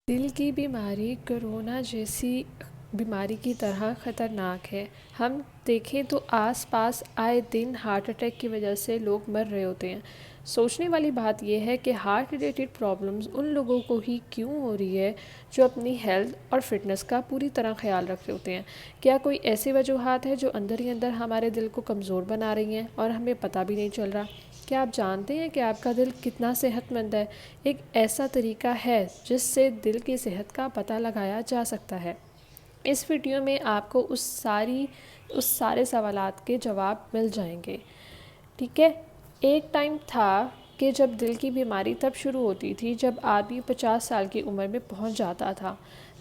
دل کی بیماری کورونا جیسی بیماری کی طرح خطرناک ہے۔ ہم دیکھیں تو آس پاس آئے دن ہارٹ اٹیک کی وجہ سے لوگ مر رہے ہوتے ہیں۔ سوچنے والی بات یہ ہے کہ ہارٹ ریلیٹڈ پرابلمز ان لوگوں کو ہی کیوں ہو رہی ہے جو اپنی ہیلتھ اور فٹنس کا پوری طرح خیال رکھ رہے ہوتے ہیں۔ کیا کوئی ایسی وجوہات ہے جو اندر ہی اندر ہمارے دل کو کمزور بنا رہی ہیں اور ہمیں پتہ بھی نہیں چل رہا؟ کیا آپ جانتے ہیں کہ آپ کا دل کتنا صحت مند ہے؟ ایک ایسا طریقہ ہے جس سے دل کی صحت کا پتہ لگایا جا سکتا ہے۔ اس ویڈیو میں آپ کو اس سارے سوالات کے جواب مل جائیں گے۔ ٹھیک ہے، ایک ٹائم تھا کہ جب دل کی بیماری تب شروع ہوتی تھی جب آدمی 50 سال کی عمر میں پہنچ جاتا تھا،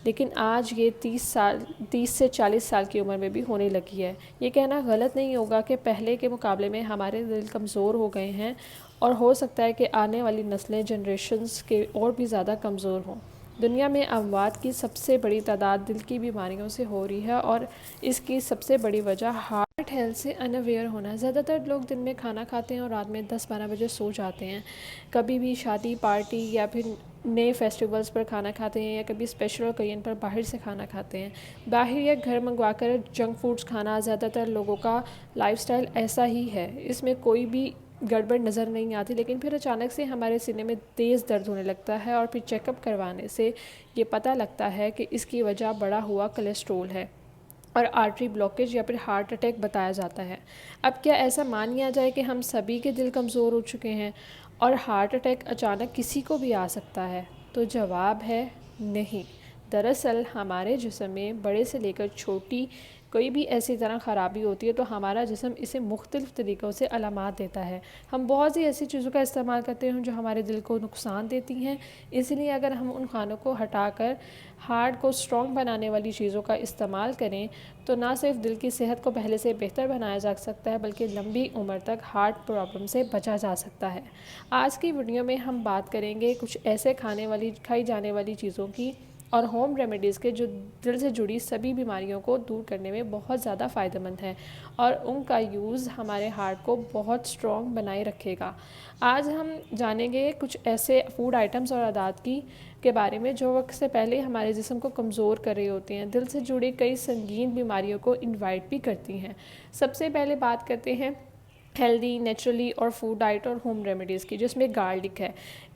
لیکن آج یہ 30 سے 40 سال کی عمر میں بھی ہونے لگی ہے۔ یہ کہنا غلط نہیں ہوگا کہ پہلے کے مقابلے میں ہمارے دل کمزور ہو گئے ہیں، اور ہو سکتا ہے کہ آنے والی نسلیں جنریشنز کے اور بھی زیادہ کمزور ہوں۔ دنیا میں اموات کی سب سے بڑی تعداد دل کی بیماریوں سے ہو رہی ہے، اور اس کی سب سے بڑی وجہ ہارٹ ہیلتھ سے انویئر ہونا ہے۔ زیادہ تر لوگ دن میں کھانا کھاتے ہیں اور رات میں 10-12 بجے سو جاتے ہیں۔ کبھی بھی شادی پارٹی یا پھر نئے فیسٹیولز پر کھانا کھاتے ہیں، یا کبھی اسپیشل اوکیزن پر باہر سے کھانا کھاتے ہیں۔ باہر یا گھر منگوا کر جنک فوڈز کھانا زیادہ تر لوگوں کا لائف سٹائل ایسا ہی ہے۔ اس میں کوئی بھی گڑبڑ نظر نہیں آتی، لیکن پھر اچانک سے ہمارے سینے میں تیز درد ہونے لگتا ہے، اور پھر چیک اپ کروانے سے یہ پتہ لگتا ہے کہ اس کی وجہ بڑھا ہوا کولیسٹرول ہے اور آرٹری بلاکیج یا پھر ہارٹ اٹیک بتایا جاتا ہے۔ اب کیا ایسا مان لیا جائے کہ ہم سبھی کے دل کمزور ہو چکے ہیں اور ہارٹ اٹیک اچانک کسی کو بھی آ سکتا ہے؟ تو جواب ہے نہیں۔ دراصل ہمارے جسم میں بڑے سے لے کر چھوٹی کوئی بھی ایسی طرح خرابی ہوتی ہے تو ہمارا جسم اسے مختلف طریقوں سے علامات دیتا ہے۔ ہم بہت سی ایسی چیزوں کا استعمال کرتے ہیں جو ہمارے دل کو نقصان دیتی ہیں، اس لیے اگر ہم ان کھانوں کو ہٹا کر ہارٹ کو اسٹرانگ بنانے والی چیزوں کا استعمال کریں تو نہ صرف دل کی صحت کو پہلے سے بہتر بنایا جا سکتا ہے، بلکہ لمبی عمر تک ہارٹ پرابلم سے بچا جا سکتا ہے۔ آج کی ویڈیو میں ہم بات کریں گے کچھ ایسے کھائی جانے والی چیزوں کی اور ہوم ریمیڈیز کے جو دل سے جڑی سبھی بیماریوں کو دور کرنے میں بہت زیادہ فائدہ مند ہیں، اور ان کا یوز ہمارے ہارٹ کو بہت اسٹرانگ بنائے رکھے گا۔ آج ہم جانیں گے کچھ ایسے فوڈ آئٹمز اور عادات کے بارے میں جو وقت سے پہلے ہمارے جسم کو کمزور کر رہے ہوتے ہیں، دل سے جڑی کئی سنگین بیماریوں کو انوائٹ بھی کرتی ہیں۔ سب سے پہلے بات کرتے ہیں ہیلدی، نیچرلی اور فوڈ ڈائٹ اور ہوم ریمیڈیز کی، جس میں گارلک ہے۔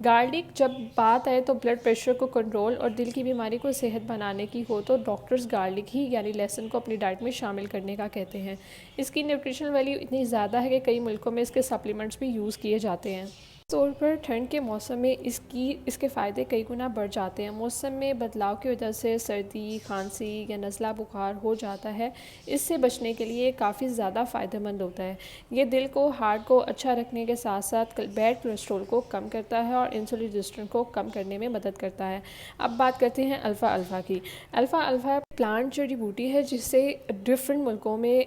گارلک جب بات آئے تو بلڈ پریشر کو کنٹرول اور دل کی بیماری کو صحت بنانے کی ہو تو ڈاکٹرز گارلک ہی یعنی لہسن کو اپنی ڈائٹ میں شامل کرنے کا کہتے ہیں۔ اس کی نیوٹریشنل ویلیو اتنی زیادہ ہے کہ کئی ملکوں میں اس کے سپلیمنٹس بھی یوز کیے جاتے ہیں۔ طور پر ٹھنڈ کے موسم میں اس کے فائدے کئی گنا بڑھ جاتے ہیں۔ موسم میں بدلاؤ کی وجہ سے سردی، کھانسی یا نزلہ بخار ہو جاتا ہے، اس سے بچنے کے لیے کافی زیادہ فائدہ مند ہوتا ہے۔ یہ دل کو، ہارٹ کو اچھا رکھنے کے ساتھ ساتھ بیڈ کولیسٹرول کو کم کرتا ہے اور انسولین ریزسٹنس کو کم کرنے میں مدد کرتا ہے۔ اب بات کرتے ہیں الفا الفا کی۔ الفا الفا پلانٹ جڑی بوٹی ہے جسے ڈفرینٹ ملکوں میں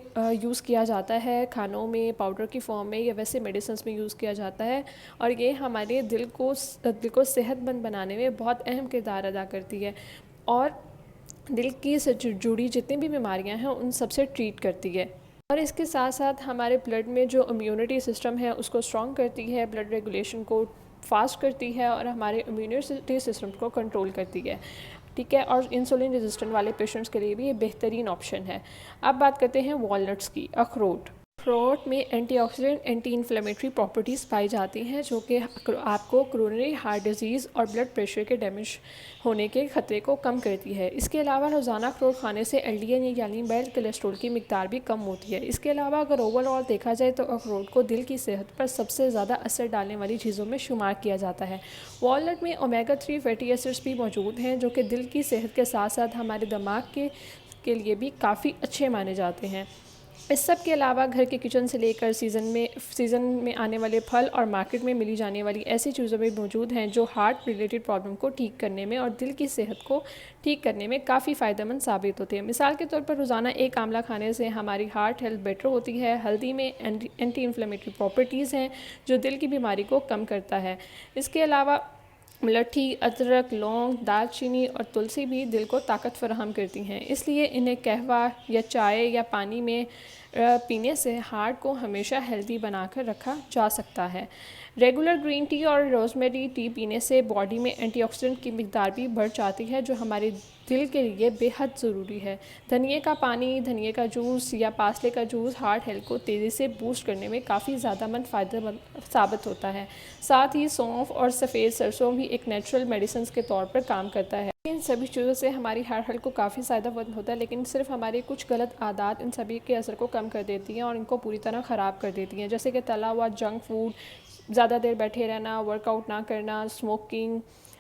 یوز کیا جاتا ہے، کھانوں میں، پاؤڈر کی فارم میں یا ویسے میڈیسنس میں یوز کیا جاتا ہے، اور یہ ہمارے دل کو صحت مند بنانے میں بہت اہم کردار ادا کرتی ہے، اور دل کی سے جڑی جتنی بھی بیماریاں ہیں ان سب سے ٹریٹ کرتی ہے، اور اس کے ساتھ ساتھ ہمارے بلڈ میں جو امیونٹی سسٹم ہے اس کو اسٹرانگ کرتی ہے، بلڈ ریگولیشن کو فاسٹ کرتی ہے، اور ہمارے امیونٹی سسٹم کو کنٹرول کرتی ہے۔ ٹھیک ہے، اور انسولین ریزسٹنٹ والے پیشنٹس کے لیے بھی یہ بہترین آپشن ہے۔ اب بات کرتے ہیں والنٹس کی۔ اخروٹ میں antioxidant, anti inflammatory properties پائی جاتی ہیں جو کہ آپ کو کرونری ہارٹ ڈیزیز اور بلڈ پریشر کے ڈیمیج ہونے کے خطرے کو کم کرتی ہے۔ اس کے علاوہ روزانہ اخروٹ کھانے سے LDL یعنی بیڈ کولیسٹرول کی مقدار بھی کم ہوتی ہے۔ اس کے علاوہ اگر اوور آل دیکھا جائے تو اخروٹ کو دل کی صحت پر سب سے زیادہ اثر ڈالنے والی چیزوں میں شمار کیا جاتا ہے۔ والنٹ میں اومیگا 3 فیٹی ایسڈز بھی موجود ہیں جو کہ دل کی صحت کے ساتھ ساتھ ہمارے دماغ کے لیے بھی کافی اچھے مانے جاتے ہیں۔ اس سب کے علاوہ گھر کے کچن سے لے کر سیزن میں آنے والے پھل اور مارکیٹ میں ملی جانے والی ایسی چیزوں بھی موجود ہیں جو ہارٹ ریلیٹڈ پرابلم کو ٹھیک کرنے میں اور دل کی صحت کو ٹھیک کرنے میں کافی فائدہ مند ثابت ہوتے ہیں۔ مثال کے طور پر روزانہ ایک آملہ کھانے سے ہماری ہارٹ ہیلتھ بیٹر ہوتی ہے۔ ہلدی میں اینٹی انفلیمیٹری پراپرٹیز ہیں جو دل کی بیماری کو کم کرتا ہے۔ اس کے علاوہ ملٹھی، ادرک، لونگ، دال چینی اور تلسی بھی دل کو طاقت فراہم کرتی ہیں، اس لیے انہیں قہوہ یا چائے یا پانی میں پینے سے ہارٹ کو ہمیشہ ہیلدی بنا کر رکھا جا سکتا ہے۔ ریگولر گرین ٹی اور روزمیری ٹی پینے سے باڈی میں اینٹی آکسیڈنٹ کی مقدار بھی بڑھ جاتی ہے، جو ہمارے دل کے لیے بے حد ضروری ہے۔ دھنیے کا پانی، دھنیے کا جوس یا پاسلے کا جوس ہارٹ ہیلتھ کو تیزی سے بوسٹ کرنے میں کافی زیادہ فائدہ مند ثابت ہوتا ہے۔ ساتھ ہی سونف اور سفید سرسوں بھی ایک نیچرل میڈیسنز کے طور پر کام کرتا ہے۔ ان سبھی چیزوں سے ہماری ہارٹ ہیلتھ کو کافی فائدہ مند ہوتا ہے، لیکن صرف ہمارے کچھ غلط عادات ان سبھی کے اثر کو کم کر دیتی ہیں اور ان کو پوری طرح خراب کر دیتی ہیں، جیسے کہ تلا ہوا جنک فوڈ، زیادہ دیر بیٹھے رہنا، ورک آؤٹ نہ کرنا، اسموکنگ،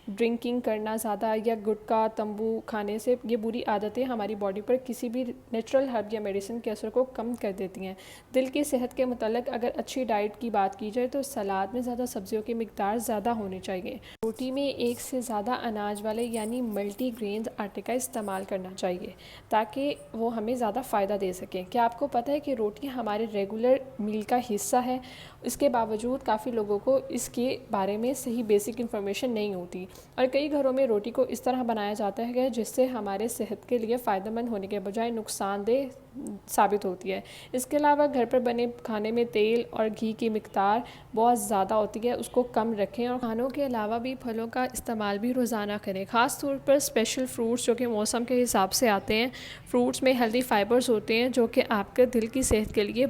ڈرنکنگ کرنا زیادہ، یا گٹکا، تمبو کھانے سے یہ بری عادتیں ہماری باڈی پر کسی بھی نیچرل ہرب یا میڈیسن کے اثر کو کم کر دیتی ہیں۔ دل کی صحت کے متعلق اگر اچھی ڈائٹ کی بات کی جائے تو سلاد میں زیادہ سبزیوں کی مقدار زیادہ ہونی چاہیے۔ روٹی میں ایک سے زیادہ اناج والے یعنی ملٹی گرینز آٹے کا استعمال کرنا چاہیے تاکہ وہ ہمیں زیادہ فائدہ دے سکیں۔ کیا آپ کو پتہ ہے کہ روٹی ہمارے ریگولر میل کا حصہ ہے؟ اس کے باوجود کافی لوگوں کو اس کے بارے میں صحیح بیسک انفارمیشن نہیں ہوتی، اور کئی گھروں میں روٹی کو اس طرح بنایا جاتا ہے جس سے ہمارے صحت کے لیے فائدہ مند ہونے کے بجائے نقصان دہ ثابت ہوتی ہے۔ اس کے علاوہ گھر پر بنے کھانے میں تیل اور گھی کی مقدار بہت زیادہ ہوتی ہے، اس کو کم رکھیں، اور کھانوں کے علاوہ بھی پھلوں کا استعمال بھی روزانہ کریں، خاص طور پر اسپیشل فروٹس جو کہ موسم کے حساب سے آتے ہیں۔ فروٹس میں ہیلدی فائبرز ہوتے ہیں جو کہ آپ کے دل کی صحت کے لیے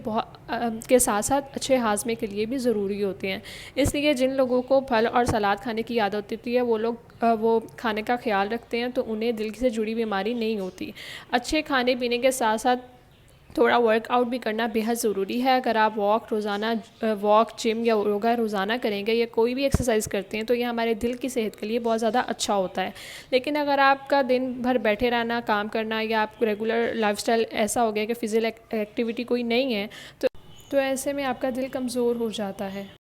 کے ساتھ ساتھ اچھے ہاضمے کے لیے بھی ضروری ہوتے ہیں۔ اس لیے جن لوگوں کو پھل اور سلاد کھانے کی عادت ہوتی ہے وہ کھانے کا خیال رکھتے ہیں تو انہیں دل سے جڑی بیماری نہیں ہوتی۔ اچھے کھانے پینے کے ساتھ ساتھ تھوڑا ورک آؤٹ بھی کرنا بے حد ضروری ہے۔ اگر آپ واک، جم یا یوگا روزانہ کریں گے یا کوئی بھی ایکسرسائز کرتے ہیں تو یہ ہمارے دل کی صحت کے لیے بہت زیادہ اچھا ہوتا ہے۔ لیکن اگر آپ کا دن بھر بیٹھے رہنا، کام کرنا، یا آپ ریگولر لائف سٹائل ایسا ہو گیا کہ فزیکل ایکٹیویٹی کوئی نہیں ہے تو ایسے میں آپ کا دل کمزور ہو جاتا ہے۔